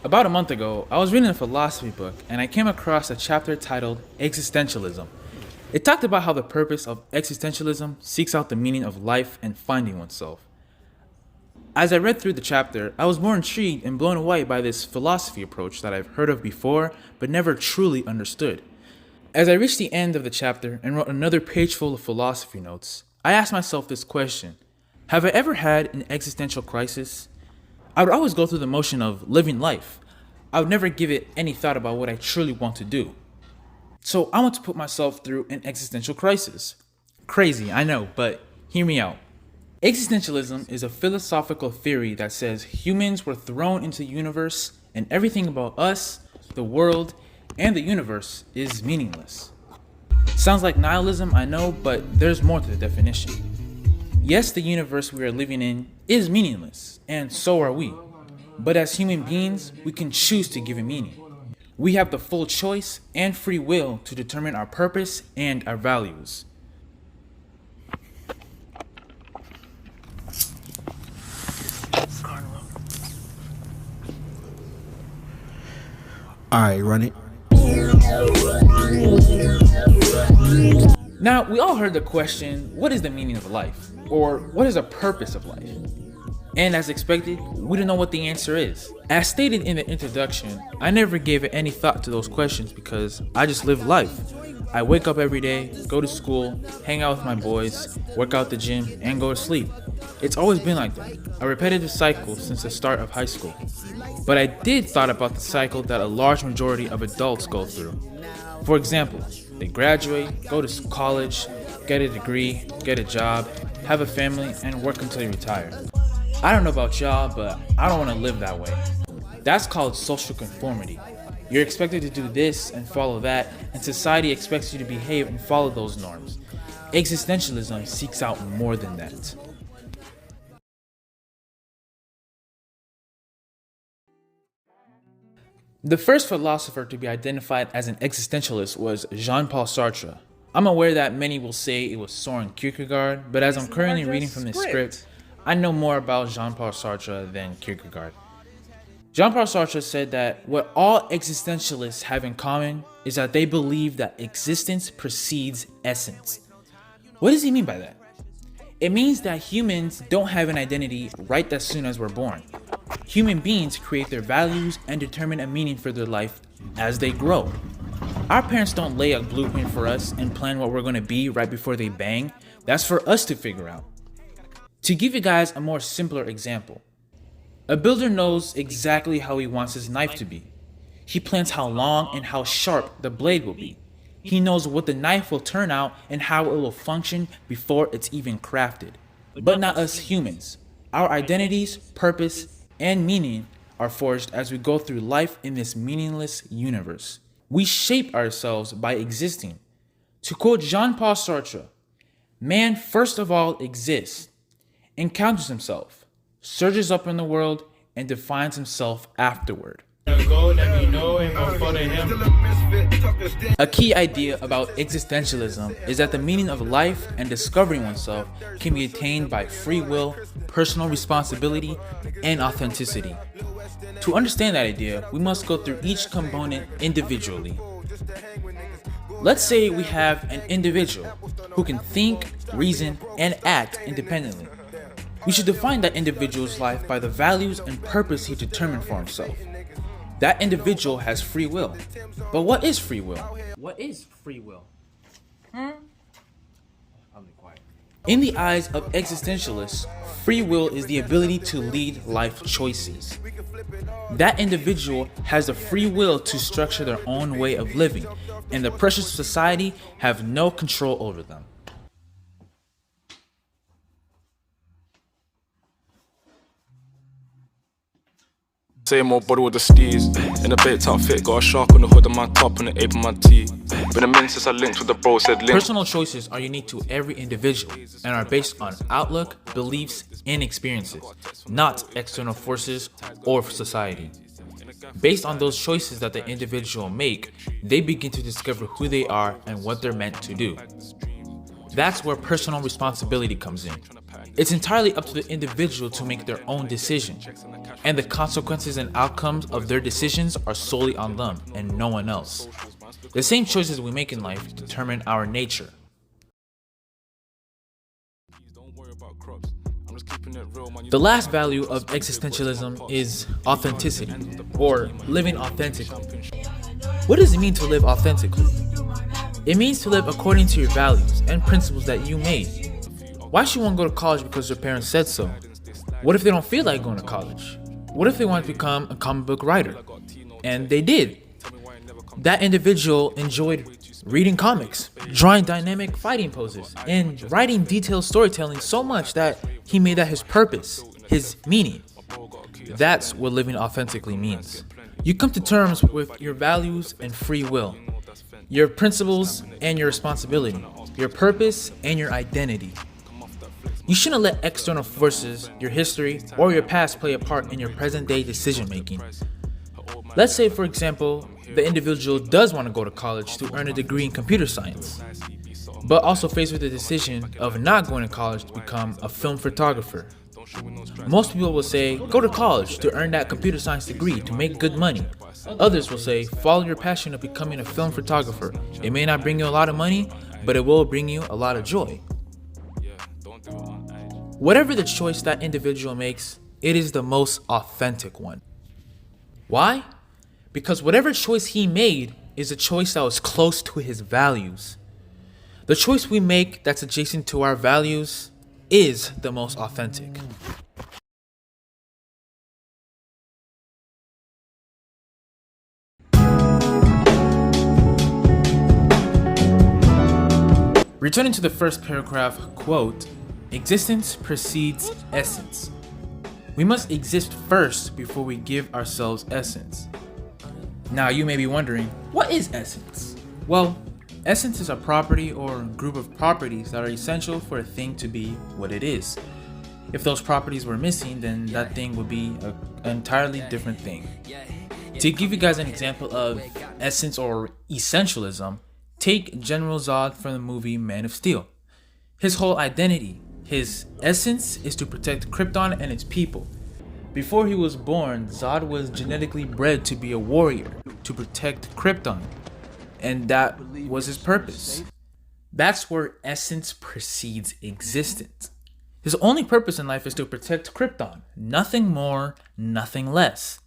About a month ago, I was reading a philosophy book and I came across a chapter titled Existentialism. It talked about how the purpose of existentialism seeks out the meaning of life and finding oneself. As I read through the chapter, I was more intrigued and blown away by this philosophy approach that I've heard of before but never truly understood. As I reached the end of the chapter and wrote another page full of philosophy notes, I asked myself this question: have I ever had an existential crisis? I would always go through the motion of living life. I would never give it any thought about what I truly want to do. So I want to put myself through an existential crisis. Crazy, I know, but hear me out. Existentialism is a philosophical theory that says humans were thrown into the universe and everything about us, the world, and the universe is meaningless. Sounds like nihilism, I know, but there's more to the definition. Yes, the universe we are living in is meaningless, and so are we. But as human beings, we can choose to give it meaning. We have the full choice and free will to determine our purpose and our values. Alright, run it. Now, we all heard the question, what is the meaning of life? Or what is the purpose of life? And as expected, we don't know what the answer is. As stated in the introduction, I never gave any thought to those questions because I just live life. I wake up every day, go to school, hang out with my boys, work out the gym, and go to sleep. It's always been like that, a repetitive cycle since the start of high school. But I did thought about the cycle that a large majority of adults go through. For example, they graduate, go to college, get a degree, get a job, have a family, and work until they retire. I don't know about y'all, but I don't want to live that way. That's called social conformity. You're expected to do this and follow that, and society expects you to behave and follow those norms. Existentialism seeks out more than that. The first philosopher to be identified as an existentialist was Jean-Paul Sartre. I'm aware that many will say it was Soren Kierkegaard, but as I'm currently reading from this script, I know more about Jean-Paul Sartre than Kierkegaard. Jean-Paul Sartre said that what all existentialists have in common is that they believe that existence precedes essence. What does he mean by that? It means that humans don't have an identity right as soon as we're born. Human beings create their values and determine a meaning for their life as they grow. Our parents don't lay a blueprint for us and plan what we're going to be right before they bang. That's for us to figure out. To give you guys a more simpler example, a builder knows exactly how he wants his knife to be. He plans how long and how sharp the blade will be. He knows what the knife will turn out and how it will function before it's even crafted. But not us humans. Our identities, purpose, and meaning are forged as we go through life in this meaningless universe. We shape ourselves by existing. To quote Jean-Paul Sartre, man first of all exists, encounters himself, surges up in the world, and defines himself afterward. A key idea about existentialism is that the meaning of life and discovering oneself can be attained by free will, personal responsibility, and authenticity. To understand that idea, we must go through each component individually. Let's say we have an individual who can think, reason, and act independently. We should define that individual's life by the values and purpose he determined for himself. That individual has free will. But what is free will? What is free will? In the eyes of existentialists, free will is the ability to lead life choices. That individual has the free will to structure their own way of living, and the pressures of society have no control over them. Same old body with the steez. In a baked outfit, got a shark on the hood of my top and the ape on my tee. Been a minute since I linked with the bro, said link. Personal choices are unique to every individual and are based on outlook, beliefs, and experiences, not external forces or society. Based on those choices that the individual make, they begin to discover who they are and what they're meant to do. That's where personal responsibility comes in. It's entirely up to the individual to make their own decision, and the consequences and outcomes of their decisions are solely on them and no one else. The same choices we make in life determine our nature. The last value of existentialism is authenticity, or living authentically. What does it mean to live authentically? It means to live according to your values and principles that you made. Why should one go to college because their parents said so? What if they don't feel like going to college? What if they want to become a comic book writer? And they did. That individual enjoyed reading comics, drawing dynamic fighting poses, and writing detailed storytelling so much that he made that his purpose, his meaning. That's what living authentically means. You come to terms with your values and free will, your principles and your responsibility, your purpose and your identity. You shouldn't let external forces, your history, or your past play a part in your present-day decision-making. Let's say, for example, the individual does want to go to college to earn a degree in computer science, but also faced with the decision of not going to college to become a film photographer. Most people will say, go to college to earn that computer science degree to make good money. Others will say, follow your passion of becoming a film photographer. It may not bring you a lot of money, but it will bring you a lot of joy. Whatever the choice that individual makes, it is the most authentic one. Why? Because whatever choice he made is a choice that was close to his values. The choice we make that's adjacent to our values is the most authentic. Returning to the first paragraph, quote, existence precedes essence. We must exist first before we give ourselves essence. Now you may be wondering, what is essence? Well, essence is a property or group of properties that are essential for a thing to be what it is. If those properties were missing, then that thing would be an entirely different thing. To give you guys an example of essence or essentialism, take General Zod from the movie Man of Steel. His whole identity, his essence, is to protect Krypton and its people. Before he was born, Zod was genetically bred to be a warrior, to protect Krypton, and that was his purpose. That's where essence precedes existence. His only purpose in life is to protect Krypton, nothing more, nothing less.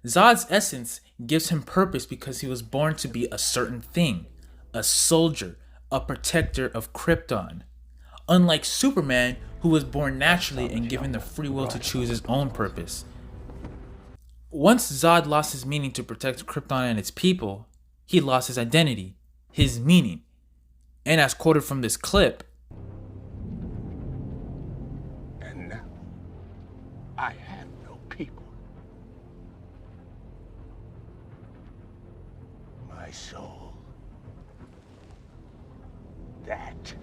Zod's essence gives him purpose because he was born to be a certain thing, a soldier, a protector of Krypton. Unlike Superman, who was born naturally and given the free will to choose his own purpose. Once Zod lost his meaning to protect Krypton and its people, he lost his identity, his meaning. And as quoted from this clip, and now, I have no people. My soul. That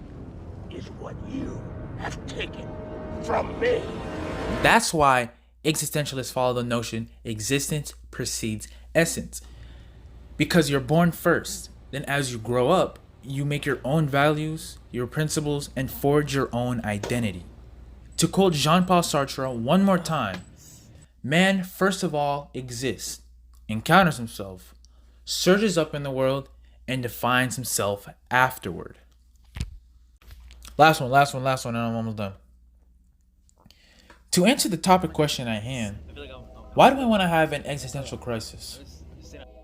is what you have taken from me. That's why existentialists follow the notion existence precedes essence. Because you're born first, then as you grow up, you make your own values, your principles, and forge your own identity. To quote Jean-Paul Sartre one more time, man first of all exists, encounters himself, surges up in the world, and defines himself afterward. Last one, and I'm almost done. To answer the topic question at hand, why do I want to have an existential crisis?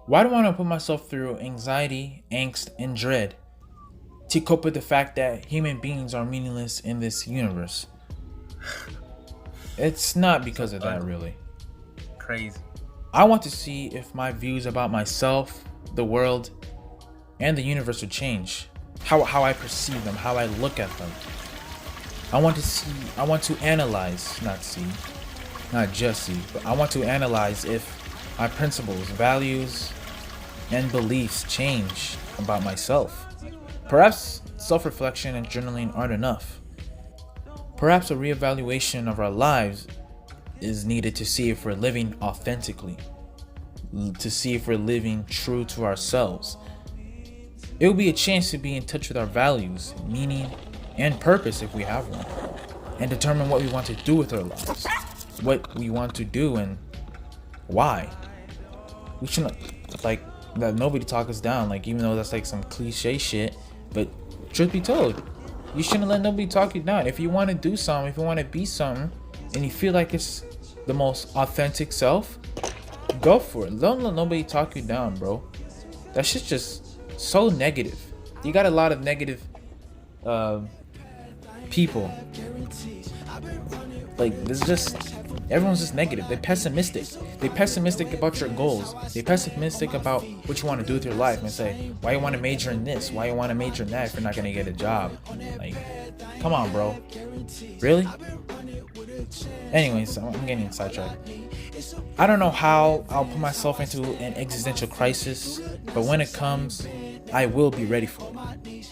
Why do I want to put myself through anxiety, angst, and dread to cope with the fact that human beings are meaningless in this universe? It's not because of that, really. Crazy. I want to see if my views about myself, the world, and the universe would change. How I perceive them, how I look at them. I want to analyze, not just see, but I want to analyze if my principles, values, and beliefs change about myself. Perhaps self-reflection and journaling aren't enough. Perhaps a reevaluation of our lives is needed to see if we're living authentically, to see if we're living true to ourselves. It will be a chance to be in touch with our values, meaning, and purpose if we have one, and determine what we want to do with our lives, what we want to do and why. We shouldn't like let nobody talk us down, like, even though that's like some cliche shit, but truth be told, you shouldn't let nobody talk you down. If you want to do something, if you want to be something, and you feel like it's the most authentic self, go for it. Don't let nobody talk you down, bro. That shit's just so negative. You got a lot of negative people. Like, there's just, everyone's just negative. They're pessimistic. They're pessimistic about your goals. They're pessimistic about what you want to do with your life, and say, why you want to major in this? Why you want to major in that if you're not gonna get a job? Like, come on, bro. Really? Anyways, I'm getting sidetracked. I don't know how I'll put myself into an existential crisis, but when it comes, I will be ready for it.